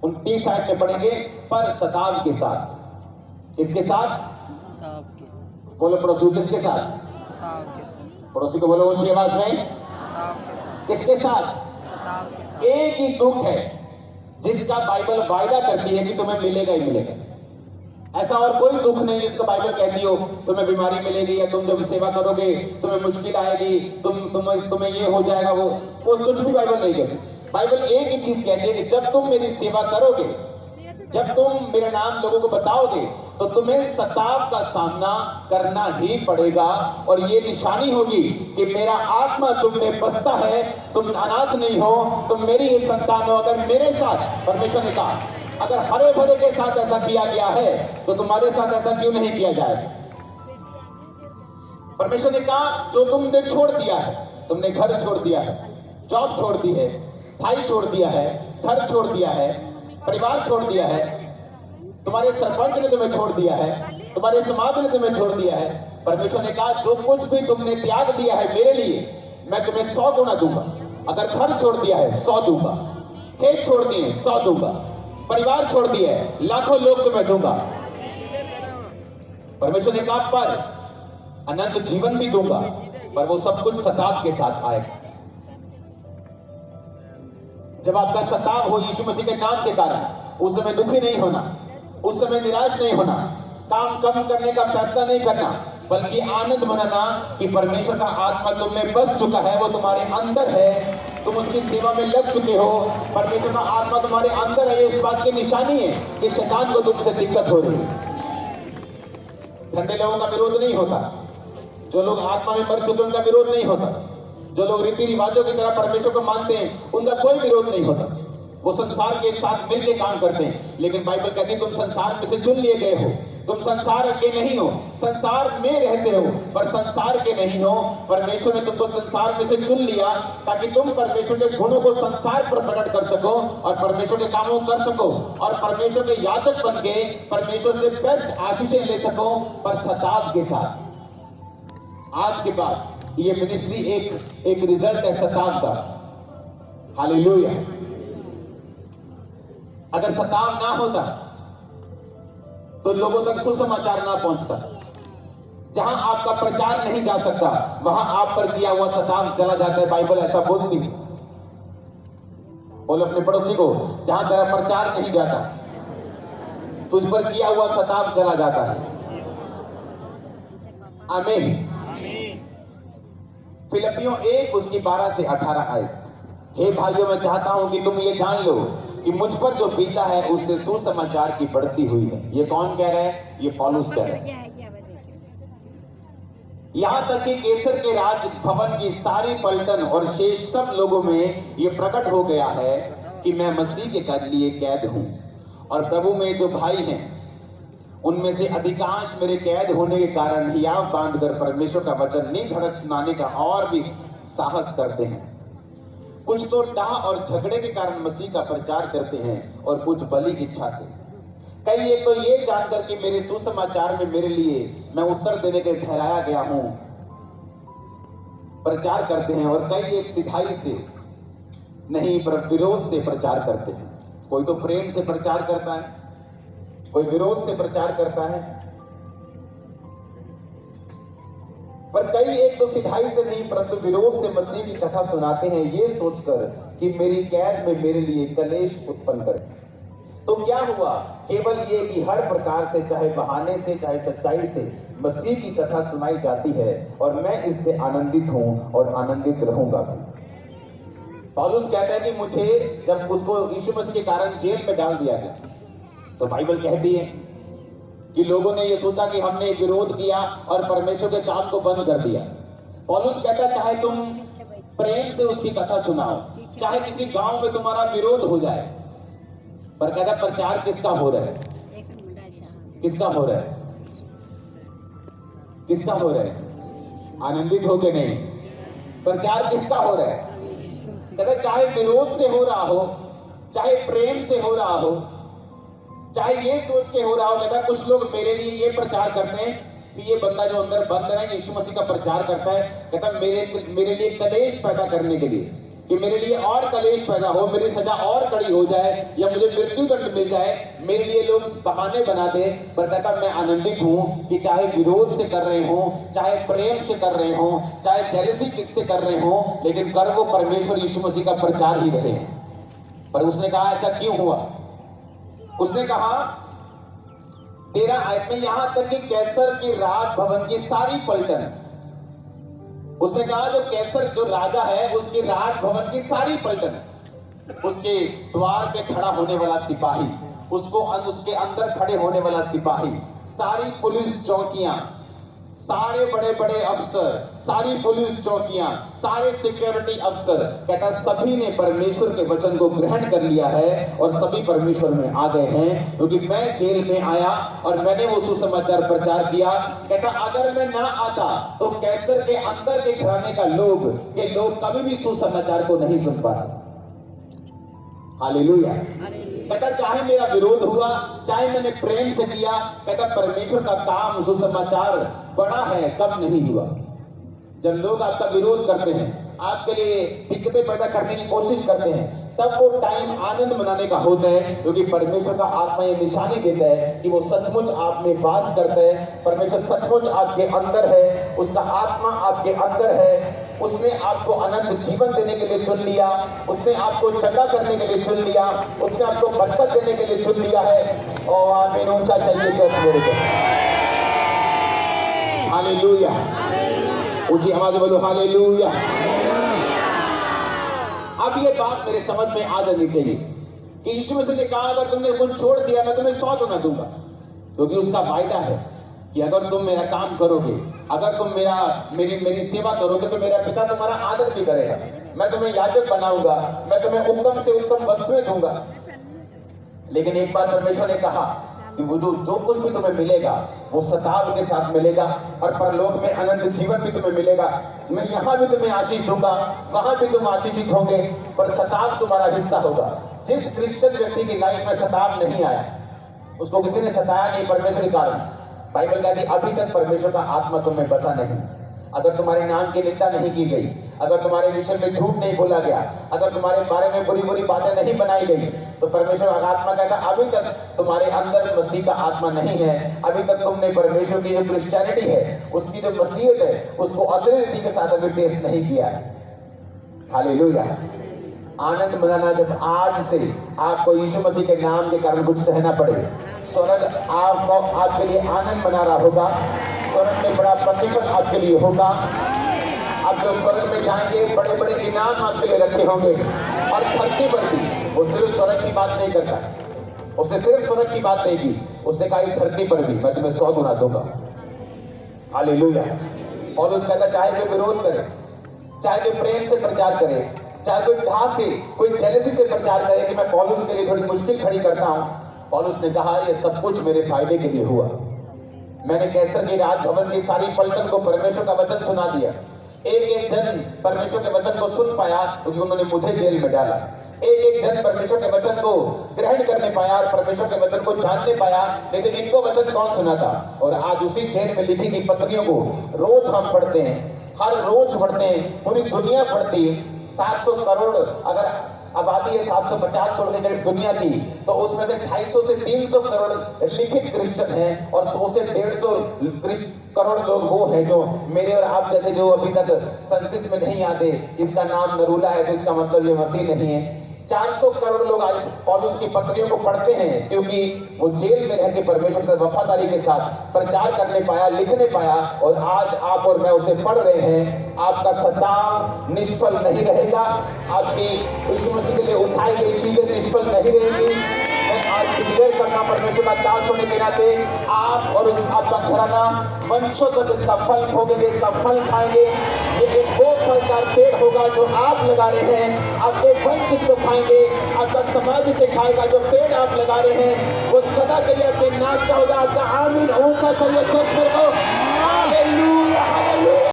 29 आयत में पढ़ेंगे, पर सताव के साथ। किसके साथ? बोलो पड़ोसी, किसके साथ? पड़ोसी को बोलो ऊंची आवाज में, किसके साथ? एक ही दुख है जिसका बाइबल वायदा करती है कि तुम्हें मिलेगा ही मिलेगा। ऐसा और कोई दुख नहीं जिसको बाइबल कहती हो तुम्हें बीमारी मिलेगी, या तुम जब सेवा करोगे तुम्हें मुश्किल आएगी, तुम्हें ये हो जाएगा, वो कुछ भी बाइबल नहीं कहती। बाइबल एक ही चीज कहती है कि जब तुम मेरी सेवा करोगे, जब तुम मेरा नाम लोगों को बताओगे, तो तुम्हें सताव का सामना करना ही पड़ेगा। और ये निशानी होगी कि मेरा आत्मा तुम में बसता है, तुम अनाथ नहीं हो, तुम मेरी ही संतान हो। अगर मेरे साथ, परमेश्वर ने कहा, अगर हरे भरे के साथ ऐसा किया गया है तो तुम्हारे साथ ऐसा क्यों नहीं किया जाएगा? परमेश्वर ने कहा जो तुमने छोड़ दिया है, तुमने घर छोड़ दिया है, जॉब छोड़ दी है, भाई छोड़ दिया है, घर छोड़ दिया है, परिवार छोड़ दिया है, तुम्हारे सरपंच ने तुम्हें छोड़ दिया है, तुम्हारे समाज ने तुम्हें छोड़ दिया है, परमेश्वर ने कहा जो कुछ भी तुमने त्याग दिया है मेरे लिए, मैं तुम्हें 100 गुना दूंगा। अगर घर छोड़ दिया है 100 दूंगा, खेत छोड़ दिए 100 दूंगा, परिवार छोड़ दिए लाखों लोग तुम्हें दूंगा। परमेश्वर ने कहा पर अनंत जीवन भी दूंगा, पर वो सब कुछ सताव के साथ आएगा। जब आपका सताव हो यीशु मसीह के नाम के कारण, उस समय दुखी नहीं होना, उस समय निराश नहीं होना, काम कम करने का फैसला नहीं करना, बल्कि आनंद मनाना कि परमेश्वर का आत्मा तुम में बस चुका है, वो तुम्हारे अंदर है, तुम उसकी सेवा में लग चुके हो, परमेश्वर का आत्मा तुम्हारे अंदर है। ये इस बात की निशानी है कि शैतान को तुमसे दिक्कत हो रही है। ठंडे लोगों का विरोध नहीं होता, जो लोग आत्मा में मर चुके उनका विरोध नहीं होता, जो लोग रीति रिवाजों की तरह परमेश्वर को मानते हैं उनका कोई विरोध नहीं होता, वो संसार के साथ मिलकर काम करते हैं। लेकिन बाइबल कहती है तुम संसार में से चुन लिए गए हो, तुम संसार के नहीं हो, संसार में रहते हो पर संसार के नहीं हो। परमेश्वर ने तुमको संसार में से चुन लिया ताकि तुम परमेश्वर के गुणों को संसार पर प्रकट कर सको और परमेश्वर के कामों कर सको और परमेश्वर के याजक बन के परमेश्वर से बेस्ट आशीषें ले सको, पर सताव के साथ। आज के बाद ये मिनिस्ट्री एक रिजल्ट है सताव का। हालेलुया। अगर सताव ना होता तो लोगों तक सुसमाचार ना पहुंचता। जहां आपका प्रचार नहीं जा सकता वहां आप पर किया हुआ सताव चला जाता है। बाइबल ऐसा बोलती है। बोलो अपने पड़ोसी को, जहां तेरा प्रचार नहीं जाता तुझ पर किया हुआ सताव चला जाता है। आमीन। फिलिपियों 1 उसकी 12 से 18 आयत। हे भाइयों, मैं चाहता हूं कि तुम ये जान लो कि मुझ पर जो बीता है उससे सुसमाचार की बढ़ती हुई है। ये कौन कह रहा है? ये पौलुस कह रहा है। यहां तक कि कैसर के राज भवन की सारी पलटन और शेष सब लोगों में यह प्रकट हो गया है कि मैं मसीह के लिए कैद हूं और प्रभु में जो भाई हैं उनमें से अधिकांश मेरे कैद होने के कारण हियाव बांधकर परमेश्वर का वचन निधड़क सुनाने का और भी साहस करते हैं। कुछ तो डाह और झगड़े के कारण मसीह का प्रचार करते हैं और कुछ बलि इच्छा से। कई एक तो ये जानकर कि मेरे सुसमाचार में मेरे लिए मैं उत्तर देने के ठहराया गया हूं प्रचार करते हैं, और कई एक सिधाई से नहीं पर विरोध से प्रचार करते हैं। कोई तो प्रेम से प्रचार करता है, कोई विरोध से प्रचार करता है, पर कई एक तो सिधाई से नहीं परंतु विरोध से मसीह की कथा सुनाते हैं, ये सोचकर कि मेरी कैद में मेरे लिए कलेश उत्पन्न करे। तो क्या हुआ? केवल ये कि हर प्रकार से, चाहे बहाने से चाहे सच्चाई से, मसीह की कथा सुनाई जाती है और मैं इससे आनंदित हूं और आनंदित रहूंगा भी। पौलुस कहता है कि मुझे जब उसको यीशु मसीह के कारण जेल में डाल दिया गया तो बाइबल कहती है कि लोगों ने ये सोचा कि हमने विरोध किया और परमेश्वर के काम को बंद कर दिया। पौलुस कहता चाहे तुम प्रेम से उसकी कथा सुनाओ, चाहे किसी गांव में तुम्हारा विरोध हो जाए, पर कहता प्रचार किसका हो रहा है? किसका हो रहा है? किसका हो रहा है? आनंदित हो के नहीं, प्रचार किसका हो रहा है? कहता चाहे विरोध से हो रहा हो, चाहे प्रेम से हो रहा हो, चाहे ये सोच के हो रहा हो। कहता कुछ लोग मेरे लिए ये प्रचार करते हैं कि ये बंदा जो अंदर बंद है यीशु मसीह का प्रचार करता है, कहता मेरे लिए कलेश पैदा करने के लिए, कि मेरे लिए और कलेश पैदा हो, मेरी सजा और कड़ी हो जाए या मुझे मृत्यु दंड मिल जाए, मेरे लिए लोग बहाने बना दे, पर कहता मैं आनंदित हूं कि चाहे विरोध से कर रहे हो, चाहे प्रेम से कर रहे हो, चाहे जेलसी किक से कर रहे हो, लेकिन कर वो परमेश्वर यीशु मसीह का प्रचार ही रहे। पर उसने कहा ऐसा क्यों हुआ? उसने कहा तेरा में यहां तक कि कैसर की राज भवन की सारी पलटन, उसने कहा जो कैसर जो राजा है उसकी राज भवन की सारी पलटन, उसके द्वार पे खड़ा होने वाला सिपाही, उसके अंदर खड़े होने वाला सिपाही, सारी पुलिस चौकियां, सारे बड़े बड़े अफसर, सारी पुलिस चौकियां, सारे सिक्योरिटी अफसर, कहता सभी ने परमेश्वर के वचन को ग्रहण कर लिया है और सभी परमेश्वर में आ गए हैं, क्योंकि मैं जेल में आया और मैंने वो सुसमाचार प्रचार किया। कहता अगर मैं ना आता तो कैसर के अंदर के घराने का लोग कभी भी सुसमाचार को नहीं सुन पाते। हालेलुया। कहता चाहे मेरा विरोध हुआ, चाहे मैंने प्रेम से किया, कहता परमेश्वर का काम सुसमाचार बड़ा है, कम नहीं हुआ। जब लोग आपका विरोध करते हैं, आपके लिए दिक्कतें पैदा करने की कोशिश करते हैं, तब वो टाइम आनंद मनाने का होता है, क्योंकि परमेश्वर का आत्मा ये निशानी देता है कि वो सचमुच आप में वास करता है। परमेश्वर सचमुच आपके अंदर है, उसका आत्मा आपके अंदर है। उसने आपको अनंत जीवन देने के लिए चुन लिया, उसने आपको चंगा करने के लिए चुन लिया, उसने आपको बरकत देने के लिए चुन लिया है। और आमीन ऊंचा चाहिए चर्च मेरे को। हालेलुया। ऊंची आवाज में बोलो हालेलुया। अब ये बात मेरे समझ में आ जानी चाहिए कि यीशु मसीह ने कहा अगर तुमने कुछ छोड़ दिया मैं तुम्हें 100 गुना दूंगा, क्योंकि उसका वायदा है कि अगर तुम मेरा काम करोगे, अगर तुम मेरी सेवा करोगे तो मेरा पिता तुम्हारा आदर भी करेगा, मैं तुम्हें याजक बनाऊंगा, मैं तुम्हें उत्तम से उत्तम वस्तुएं दूंगा। लेकिन एक बार परमेश्वर ने कहा कि वो जो कुछ भी तुम्हें मिलेगा वो सताव के साथ मिलेगा और परलोक में अनंत जीवन भी तुम्हें मिलेगा। मैं यहाँ भी तुम्हें आशीष दूंगा, वहां भी तुम आशीषित होंगे, पर सताव तुम्हारा हिस्सा होगा। जिस क्रिश्चियन व्यक्ति की लाइफ में सताव नहीं आया, उसको किसी ने सताया नहीं परमेश्वर के कारण, बाइबल कहती है अभी तक परमेश्वर का आत्मा तुम में बसा नहीं। अगर तुम्हारे नाम की निंदा नहीं की गई, अगर तुम्हारे विषय में झूठ नहीं बोला गया, अगर तुम्हारे बारे में बुरी बुरी बातें नहीं बनाई गई, तो परमेश्वर का आत्मा कहता अभी तक तुम्हारे अंदर मसीह का आत्मा नहीं है। अभी तक तुमने परमेश्वर की जो क्रिश्चियनिटी है, उसकी जो मसीहत है, उसको असली रीति के साथ अभी टेस्ट नहीं किया है। हालेलुया। आनंद मनाना जब आज से आपको यीशु मसीह के नाम के कारण कुछ सहना पड़े, स्वर्ग आपके लिए आनंद मना रहा होगा, स्वर्ग में बड़ा प्रतिफल आपके लिए होगा। आप जो स्वर्ग में जाएंगे बड़े बड़े इनाम आपके लिए रखे होंगे। और धरती पर भी वो सिर्फ स्वर्ग की बात नहीं करता, उसने सिर्फ स्वर्ग की बात नहीं की, उसने कहा धरती पर भी मैं तुम्हें 100 गुना दूंगा। हालेलुया। और उस कहता चाहे कोई विरोध करे, चाहे कोई प्रेम से प्रचार करे, चाहे कोई ढास से, कोई जेलसी से प्रचार करे कि मैं पौलुस के लिए थोड़ी मुश्किल खड़ी करता हूं, पौलुस ने कहा ये सब कुछ मेरे फायदे के लिए हुआ। मैंने कैसर की राज भवन की सारी पलटन को परमेश्वर का वचन सुना दिया। एक एक जन परमेश्वर के वचन को सुन पाया क्योंकि उन्होंने मुझे जेल में डाला। एक एक जन परमेश्वर के वचन को ग्रहण करने पाया और परमेश्वर के वचन को जानने पाया, नहीं तो इनको वचन कौन सुनाता। और आज उसी जेल में लिखी गई पत्रियों को रोज हम पढ़ते हैं, हर रोज पढ़ते हैं, पूरी दुनिया पढ़ती है। 700 करोड़ अगर आबादी है 750 करोड़ की दुनिया की, तो उसमें से 250 से 300 करोड़ लिखित क्रिश्चियन हैं और 100 से 150 करोड़ लोग वो हैं जो मेरे और आप जैसे जो अभी तक सेंसस में नहीं आते। इसका नाम नरूला है तो इसका मतलब ये मसीह नहीं है। 400 करोड़ लोग आज पौलुस की पत्रियों को पढ़ते हैं क्योंकि वो जेल में रह के परमेश्वर से वफादारी के साथ प्रचार करने पाया, लिखने पाया, और आज आप और मैं उसे पढ़ रहे हैं। आपका सताव निष्फल नहीं रहेगा, आपकी यीशु मसीह के लिए उठाई गई चीजें निष्फल नहीं रहेंगी। मैं आज डिक्लेयर करना परमेश्वर का दास होने के नाते आप और आपका घराना वंशों तक इसका फल भोगेंगे, इसका फल खाएंगे। ये एक वो फलदार पेड़ होगा जो आप लगा रहे हैं, आपके वंश इसको खाएंगे, आपका समाज इसे खाएगा। जो पेड़ आप लगा रहे हैं वो सदा के लिए आपके नाम का होगा। आपका आमीन ऊंचा चलिए चर्च में। हालेलुया।